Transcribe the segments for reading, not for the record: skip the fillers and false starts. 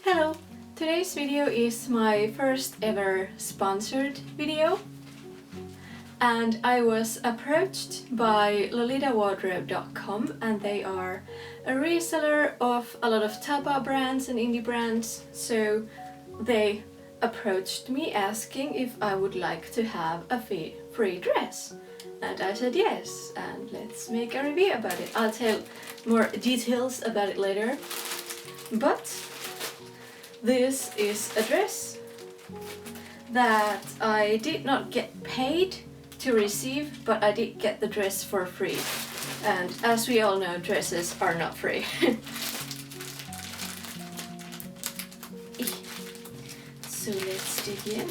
Hello! Today's video is my first ever sponsored video, and I was approached by lolitawardrobe.com, and they are a reseller of a lot of Taobao brands and indie brands, so they approached me asking if I would like to have a free dress. And I said yes, and let's make a review about it. I'll tell more details about it later. But this is a dress that I did not get paid to receive, but I did get the dress for free. And as we all know, dresses are not free. So let's dig in.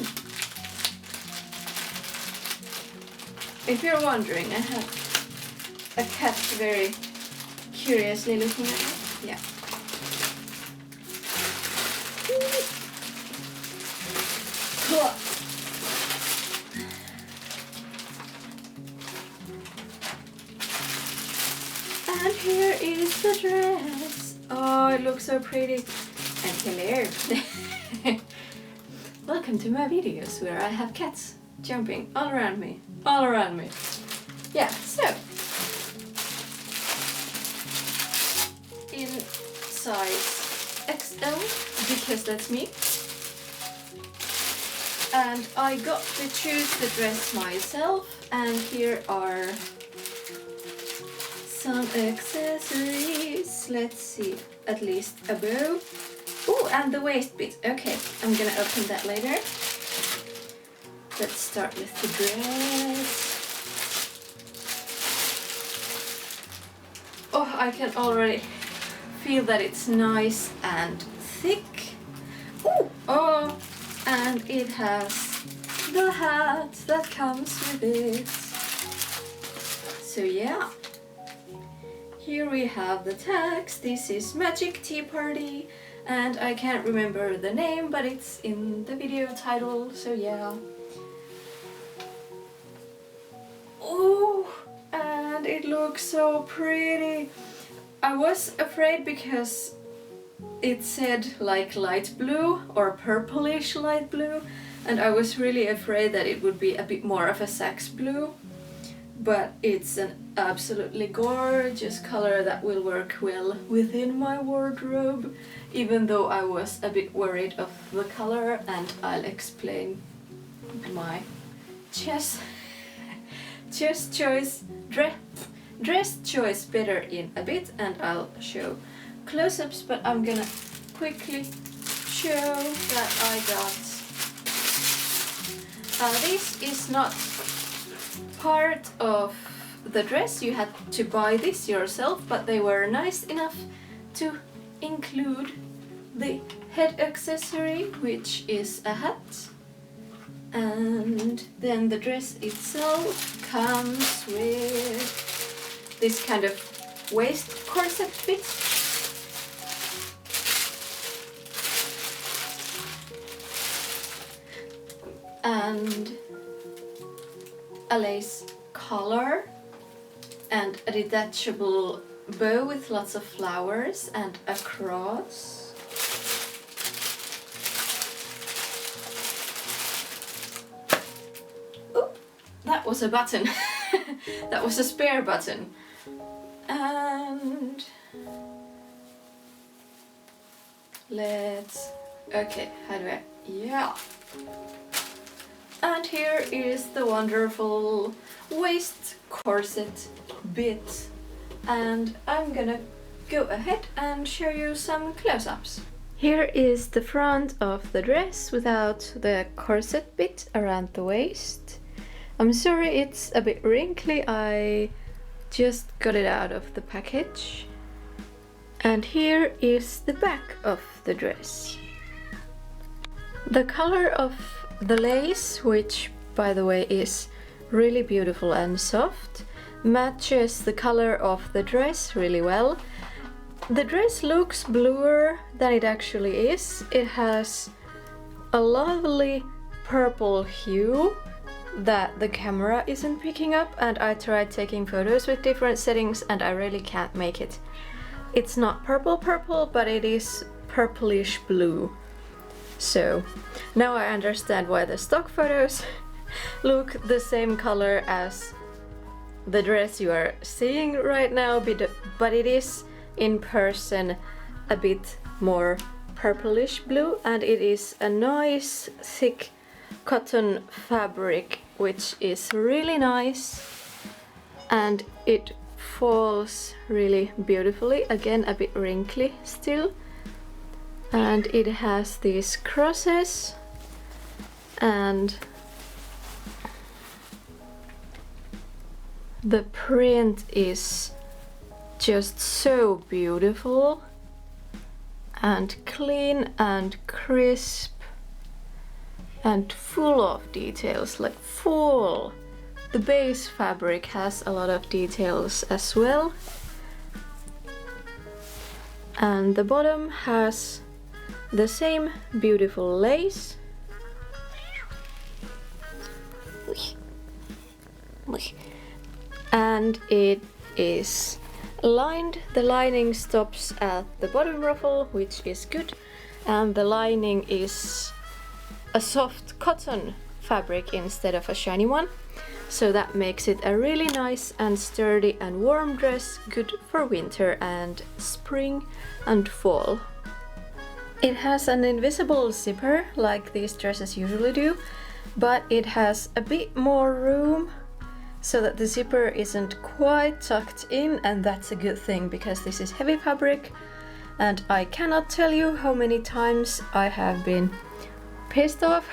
If you're wondering, I have a cat very curiously looking at me. Yeah. And here is the dress. Oh, it looks so pretty. And hello. Welcome to my videos where I have cats jumping all around me. All around me. Yeah, so in size XL, because that's me. And I got to choose the dress myself, and here are some accessories. Let's see, at least a bow. Oh, and the waist bit. Okay, I'm gonna open that later. Let's start with the dress. Oh, I can already feel that it's nice and thick. Oh, and it has the hat that comes with it. So yeah, here we have the tags. This is Magic Tea Party, and I can't remember the name, but it's in the video title, so yeah. Oh, and it looks so pretty. I was afraid because it said like light blue or purplish light blue, and I was really afraid that it would be a bit more of a sax blue, but it's an absolutely gorgeous color that will work well within my wardrobe, even though I was a bit worried of the color, and I'll explain my dress choice better in a bit, and I'll show close-ups, but I'm gonna quickly show that I got this is not part of the dress. You had to buy this yourself, but they were nice enough to include the head accessory, which is a hat. And then the dress itself comes with this kind of waist corset bit. And a lace collar and a detachable bow with lots of flowers and a cross. That was a button. That was a spare button. And okay, how do I, yeah. And here is the wonderful waist corset bit. And I'm gonna go ahead and show you some close-ups. Here is the front of the dress without the corset bit around the waist. I'm sorry it's a bit wrinkly, I just got it out of the package. And here is the back of the dress. The color of the lace, which by the way is really beautiful and soft, matches the color of the dress really well. The dress looks bluer than it actually is. It has a lovely purple hue that the camera isn't picking up, and I tried taking photos with different settings and I really can't make it. It's not purple, but it is purplish blue. So now I understand why the stock photos look the same color as the dress you are seeing right now, but it is in person a bit more purplish blue, and it is a nice thick cotton fabric which is really nice, and it falls really beautifully. Again, a bit wrinkly still, and it has these crosses, and the print is just so beautiful and clean and crisp and full of details, like full. The base fabric has a lot of details as well, and the bottom has the same beautiful lace. And it is lined. The lining stops at the bottom ruffle, which is good, and the lining is a soft cotton fabric instead of a shiny one, so that makes it a really nice and sturdy and warm dress, good for winter and spring and fall. It has an invisible zipper like these dresses usually do, but it has a bit more room so that the zipper isn't quite tucked in, and that's a good thing because this is heavy fabric, and I cannot tell you how many times I have been pissed off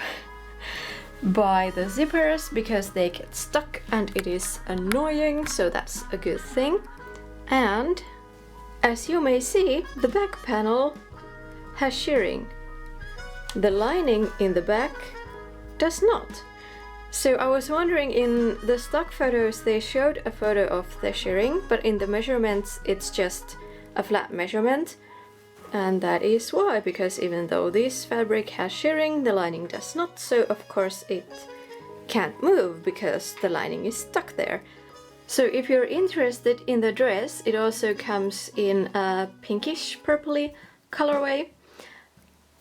by the zippers because they get stuck and it is annoying, so that's a good thing. And as you may see, the back panel has shirring. The lining in the back does not. So I was wondering, in the stock photos they showed a photo of the shirring, but in the measurements it's just a flat measurement. And that is why, because even though this fabric has shirring, the lining does not, so of course it can't move because the lining is stuck there. So if you're interested in the dress, it also comes in a pinkish purpley colorway.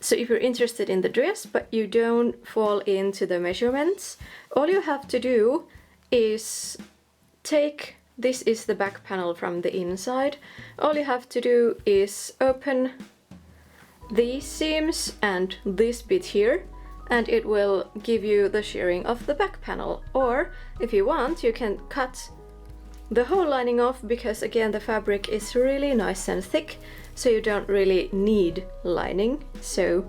So if you're interested in the dress but you don't fall into the measurements, all you have to do is this is the back panel from the inside. All you have to do is open these seams and this bit here, and it will give you the shirring of the back panel. Or if you want, you can cut the whole lining off, because again the fabric is really nice and thick, so you don't really need lining. So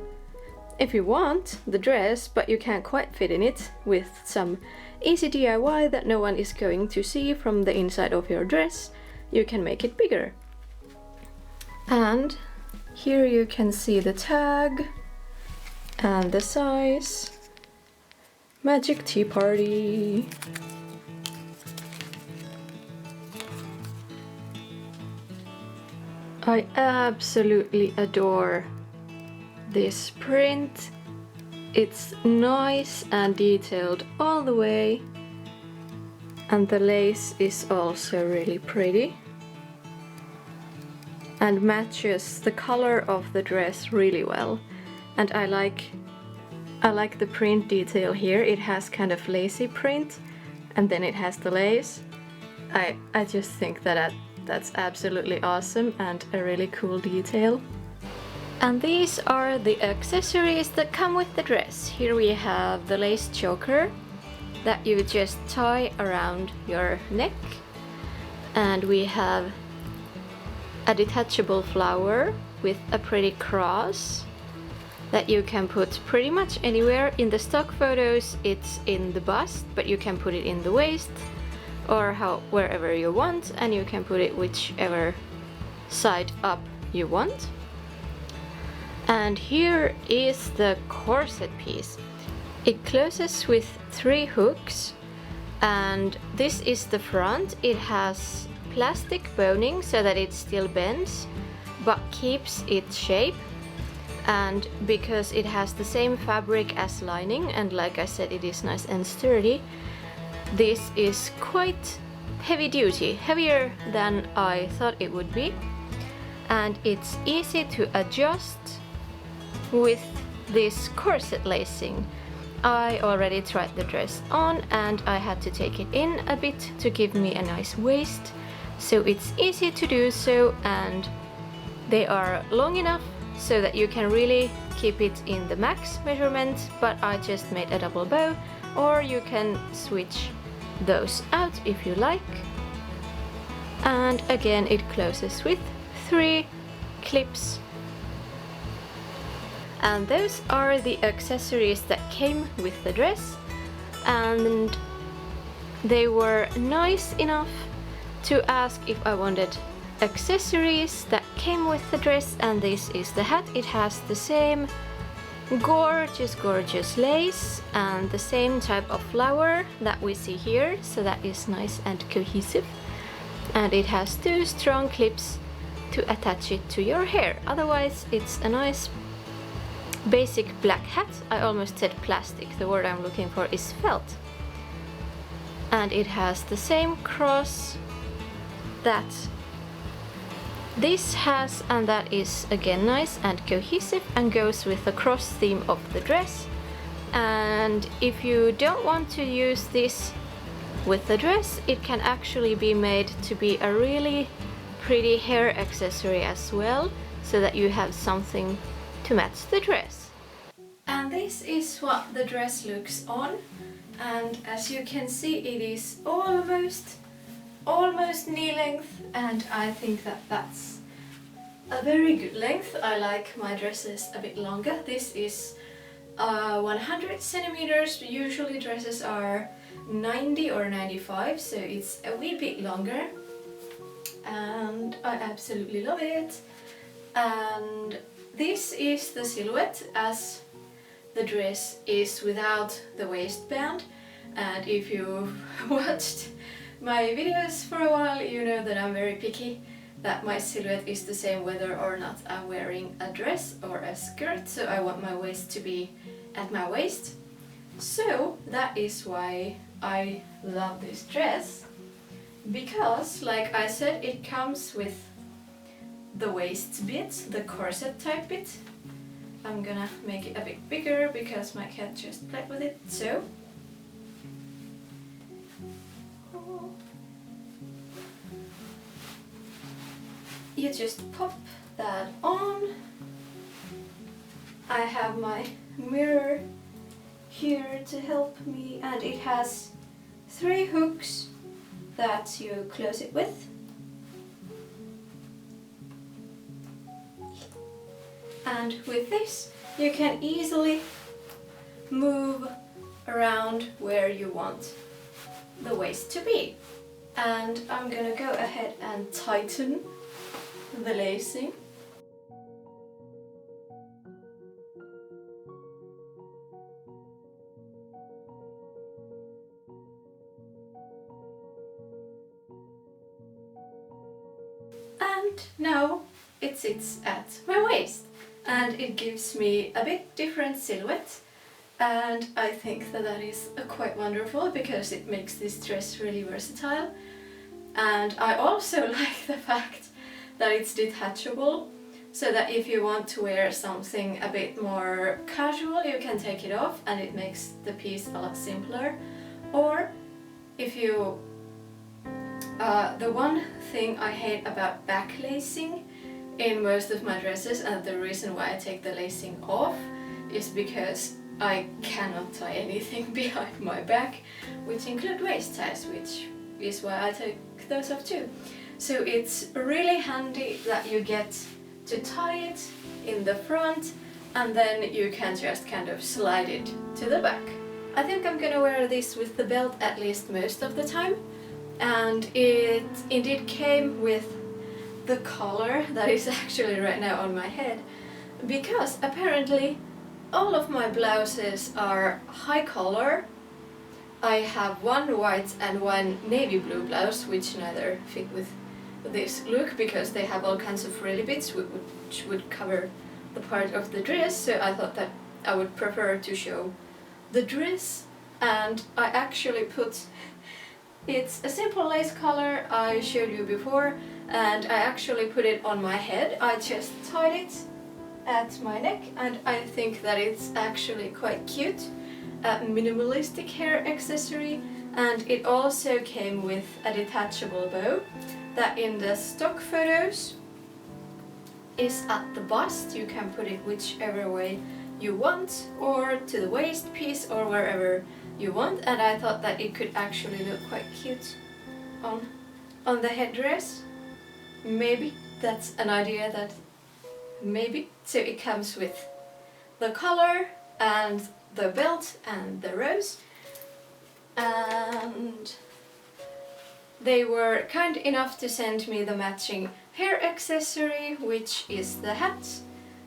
if you want the dress but you can't quite fit in it, with some easy DIY that no one is going to see from the inside of your dress, you can make it bigger. And here you can see the tag and the size. Magic Tea Party. I absolutely adore this print. It's nice and detailed all the way, and the lace is also really pretty and matches the color of the dress really well. And I like the print detail here. It has kind of lacy print and then it has the lace. I just think that that's absolutely awesome and a really cool detail. And these are the accessories that come with the dress. Here we have the lace choker that you just tie around your neck, and we have a detachable flower with a pretty cross that you can put pretty much anywhere. In the stock photos it's in the bust, but you can put it in the waist or wherever you want, and you can put it whichever side up you want. And here is the corset piece. It closes with 3 hooks, and this is the front. It has plastic boning so that it still bends but keeps its shape, and because it has the same fabric as lining, and like I said, it is nice and sturdy, this is quite heavy duty, heavier than I thought it would be, and it's easy to adjust with this corset lacing. I already tried the dress on and I had to take it in a bit to give me a nice waist, so it's easy to do so, and they are long enough so that you can really keep it in the max measurement, but I just made a double bow, or you can switch those out if you like. And again it closes with 3 clips. And those are the accessories that came with the dress, and they were nice enough to ask if I wanted accessories that came with the dress, and this is the hat. It has the same gorgeous lace and the same type of flower that we see here, so that is nice and cohesive, and it has 2 strong clips to attach it to your hair. Otherwise it's a nice basic black hat. I almost said plastic, the word I'm looking for is felt. And it has the same cross that this has, and that is again nice and cohesive and goes with the cross theme of the dress. And if you don't want to use this with the dress, it can actually be made to be a really pretty hair accessory as well, so that you have something to match the dress. And this is what the dress looks on, and as you can see it is almost knee length, and I think that that's a very good length. I like my dresses a bit longer. This is 100 centimeters. Usually dresses are 90 or 95, so it's a wee bit longer, and I absolutely love it. And this is the silhouette as the dress is without the waistband. And if you've watched my videos for a while, you know that I'm very picky, that my silhouette is the same whether or not I'm wearing a dress or a skirt, so I want my waist to be at my waist. So that is why I love this dress, because like I said, it comes with the waist bit, the corset type bit. I'm gonna make it a bit bigger because my cat just played with it, so you just pop that on. I have my mirror here to help me, and it has 3 hooks that you close it with. And with this you can easily move around where you want the waist to be. And I'm gonna go ahead and tighten the lacing. And now it sits at my waist, and it gives me a bit different silhouette, and I think that that is quite wonderful because it makes this dress really versatile. And I also like the fact that it's detachable, so that if you want to wear something a bit more casual, you can take it off and it makes the piece a lot simpler. Or if you the one thing I hate about back lacing in most of my dresses, and the reason why I take the lacing off, is because I cannot tie anything behind my back, which include waist ties, which is why I take those off too. So it's really handy that you get to tie it in the front, and then you can just kind of slide it to the back. I think I'm gonna wear this with the belt at least most of the time, and it indeed came with the collar that is actually right now on my head, because apparently all of my blouses are high collar. I have one white and one navy blue blouse, which neither fit with this look because they have all kinds of frilly bits which would cover the part of the dress, so I thought that I would prefer to show the dress. And I actually put, it's a simple lace collar I showed you before, and I actually put it on my head. I just tied it at my neck, and I think that it's actually quite cute. A minimalistic hair accessory, and it also came with a detachable bow that in the stock photos is at the bust. You can put it whichever way you want, or to the waist piece, or wherever you want, and I thought that it could actually look quite cute on the headdress. Maybe that's an idea that maybe. So it comes with the collar and the belt and the rose, and they were kind enough to send me the matching hair accessory, which is the hat.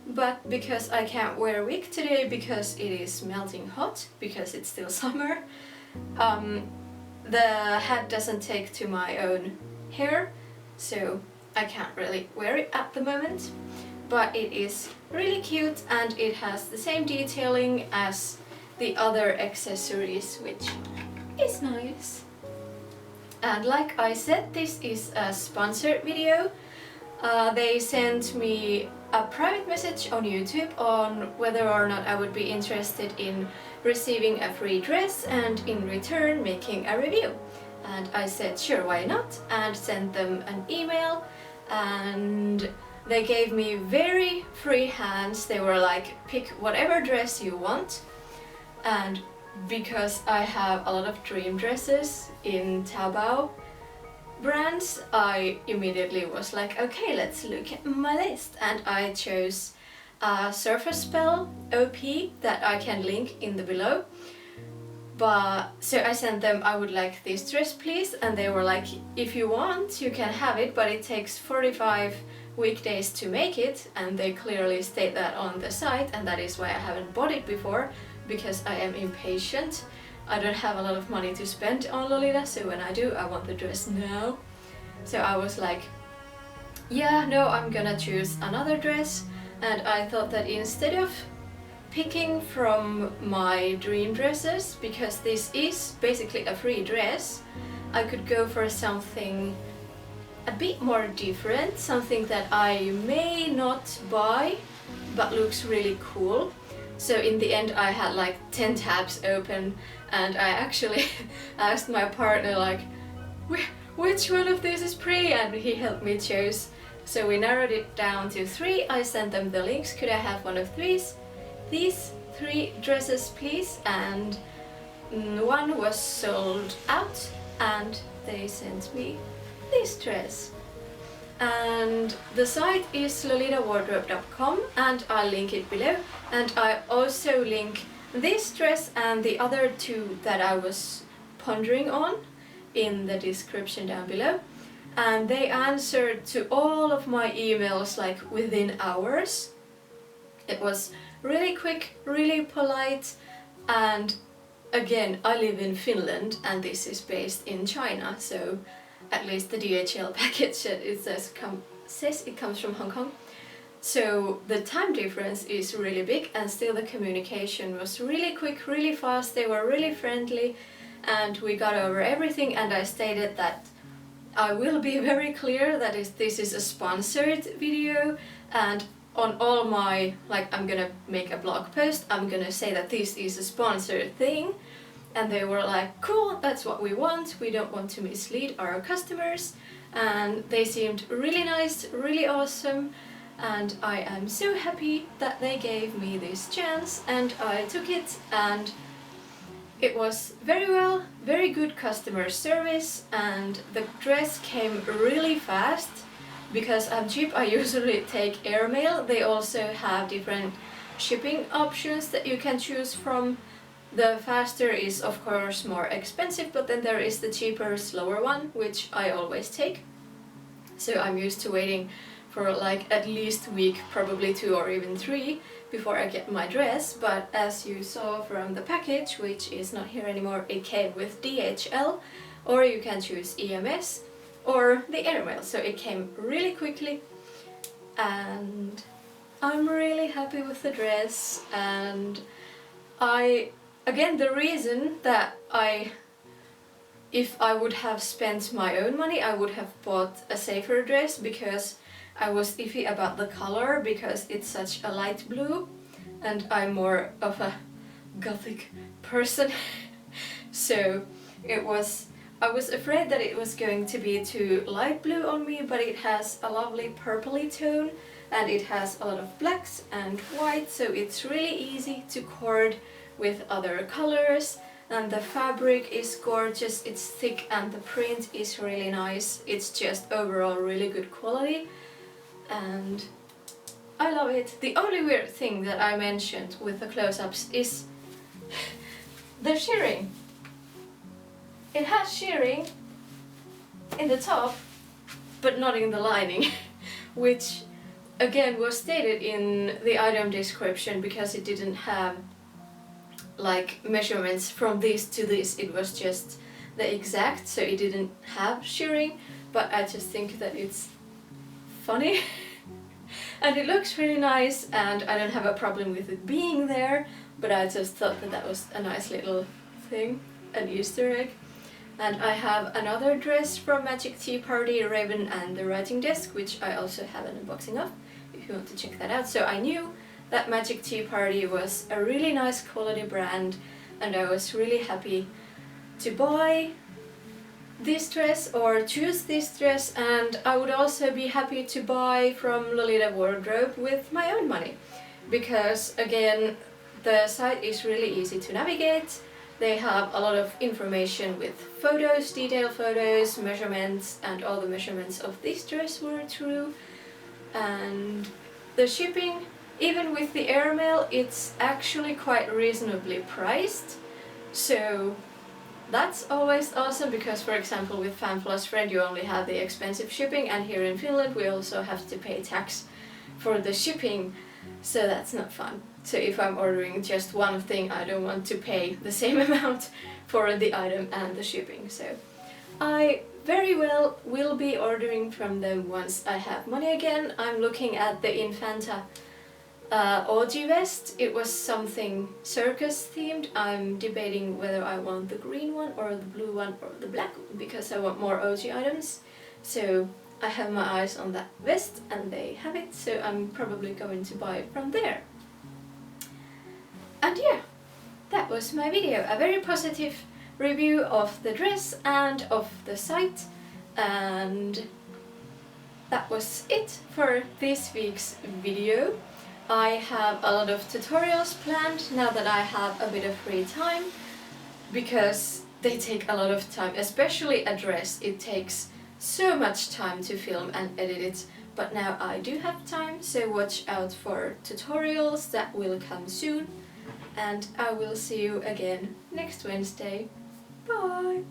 But because I can't wear a wig today because it is melting hot, because it's still summer, the hat doesn't take to my own hair, so I can't really wear it at the moment. But it is really cute, and it has the same detailing as the other accessories, which is nice. And like I said, this is a sponsored video. They sent me a private message on YouTube on whether or not I would be interested in receiving a free dress and in return making a review. And I said sure, why not, and sent them an email, and they gave me very free hands. They were like, pick whatever dress you want. And because I have a lot of dream dresses in Taobao brands, I immediately was like, okay, let's look at my list, and I chose a Surface Spell OP that I can link in the below. But so I sent them, I would like this dress please, and they were like, if you want you can have it, but it takes 45 weekdays to make it, and they clearly state that on the site, and that is why I haven't bought it before, because I am impatient. I don't have a lot of money to spend on Lolita, so when I do, I want the dress now. So I was like, yeah, no, I'm gonna choose another dress, and I thought that instead of picking from my dream dresses, because this is basically a free dress, I could go for something a bit more different, something that I may not buy, but looks really cool. So in the end I had like 10 tabs open, and I actually asked my partner like, which one of these is free, and he helped me choose. So we narrowed it down to 3. I sent them the links, could I have one of these 3 dresses please, and one was sold out, and they sent me this dress. And the site is lolitawardrobe.com, and I'll link it below, and I also link this dress and the other 2 that I was pondering on in the description down below. And they answered to all of my emails like within hours. It was really quick, really polite, and again, I live in Finland and this is based in China, so at least the DHL package, it says it comes from Hong Kong. So the time difference is really big, and still the communication was really quick, really fast. They were really friendly, and we got over everything, and I stated that I will be very clear that this is a sponsored video, and on all my, like, I'm gonna make a blog post, I'm gonna say that this is a sponsored thing. And they were like, cool, that's what we want, we don't want to mislead our customers. And they seemed really nice, really awesome, and I am so happy that they gave me this chance, and I took it, and it was very good customer service, and the dress came really fast. Because I'm cheap, I usually take airmail. They also have different shipping options that you can choose from. The faster is of course more expensive, but then there is the cheaper, slower one, which I always take. So I'm used to waiting for like at least a week, probably 2 or even 3, before I get my dress. But as you saw from the package, which is not here anymore, it came with DHL, or you can choose EMS or the airmail, so it came really quickly, and I'm really happy with the dress. And again, the reason that if I would have spent my own money, I would have bought a safer dress, because I was iffy about the color because it's such a light blue and I'm more of a gothic person. So I was afraid that it was going to be too light blue on me, but it has a lovely purpley tone and it has a lot of blacks and white, so it's really easy to cord with other colors. And the fabric is gorgeous, it's thick and the print is really nice. It's just overall really good quality and I love it. The only weird thing that I mentioned with the close-ups is the shirring. It has shirring in the top, but not in the lining, which again was stated in the item description because it didn't have like measurements from this to this, it was just the exact, so it didn't have shirring, but I just think that it's funny and it looks really nice and I don't have a problem with it being there, but I just thought that that was a nice little thing, an Easter egg. And I have another dress from Magic Tea Party, Raven and the Writing Desk, which I also have an unboxing of, if you want to check that out. So I knew that Magic Tea Party was a really nice quality brand and I was really happy to buy this dress or choose this dress, and I would also be happy to buy from Lolita Wardrobe with my own money because again the site is really easy to navigate. They have a lot of information with photos, detailed photos, measurements, and all the measurements of this dress were true. And the shipping, even with the airmail, it's actually quite reasonably priced. So that's always awesome because, for example, with FanPlus Friend you only have the expensive shipping, and here in Finland we also have to pay tax for the shipping, so that's not fun. So if I'm ordering just one thing, I don't want to pay the same amount for the item and the shipping. So I very well will be ordering from them once I have money again. I'm looking at the Infanta OG vest. It was something circus themed. I'm debating whether I want the green one or the blue one or the black one because I want more OG items. So I have my eyes on that vest and they have it, so I'm probably going to buy it from there. And yeah, that was my video. A very positive review of the dress and of the site, and that was it for this week's video. I have a lot of tutorials planned now that I have a bit of free time because they take a lot of time, especially a dress. It takes so much time to film and edit it, but now I do have time, so watch out for tutorials that will come soon. And I will see you again next Wednesday. Bye!